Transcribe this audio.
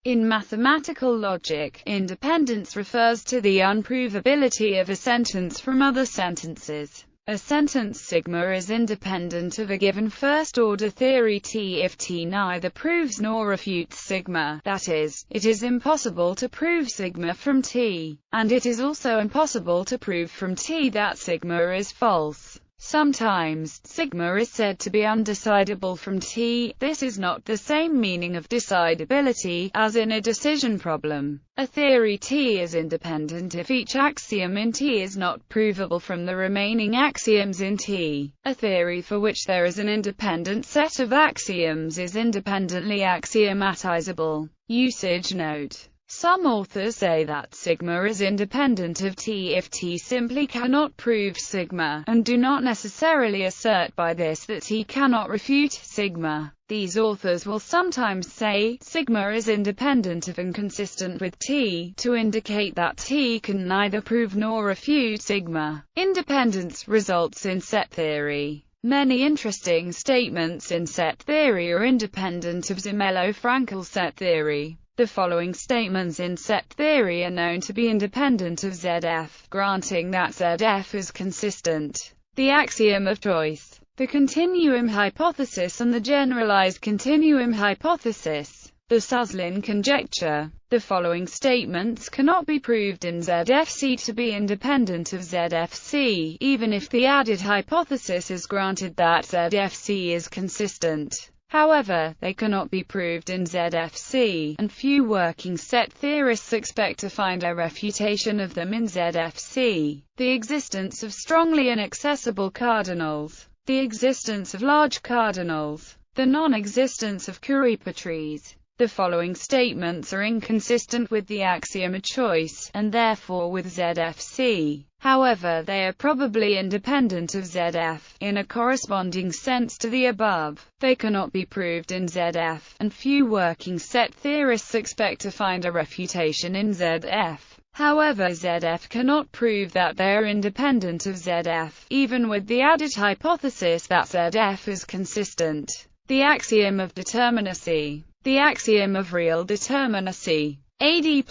In mathematical logic, independence refers to the unprovability of a sentence from other sentences. A sentence sigma is independent of a given first-order theory T if T neither proves nor refutes sigma, that is, it is impossible to prove sigma from T, and it is also impossible to prove from T that sigma is false. Sometimes, sigma is said to be undecidable from T. This is not the same meaning of decidability, as in a decision problem. A theory T is independent if each axiom in T is not provable from the remaining axioms in T. A theory for which there is an independent set of axioms is independently axiomatizable. Usage note. Some authors say that sigma is independent of T if T simply cannot prove sigma, and do not necessarily assert by this that T cannot refute sigma. These authors will sometimes say, sigma is independent of and consistent with T, to indicate that T can neither prove nor refute sigma. Independence results in set theory. Many interesting statements in set theory are independent of Zermelo-Fraenkel set theory. The following statements in set theory are known to be independent of ZF, granting that ZF is consistent. The axiom of choice, the continuum hypothesis and the generalized continuum hypothesis. The Sutherlin conjecture. The following statements cannot be proved in ZFC to be independent of ZFC, even if the added hypothesis is granted that ZFC is consistent. However, they cannot be proved in ZFC, and few working set theorists expect to find a refutation of them in ZFC. The existence of strongly inaccessible cardinals. The existence of large cardinals. The non-existence of Kuiper trees. The following statements are inconsistent with the axiom of choice, and therefore with ZFC. However, they are probably independent of ZF, in a corresponding sense to the above. They cannot be proved in ZF, and few working set theorists expect to find a refutation in ZF. However, ZF cannot prove that they are independent of ZF, even with the added hypothesis that ZF is consistent. The axiom of determinacy. The axiom of real determinacy. AD+.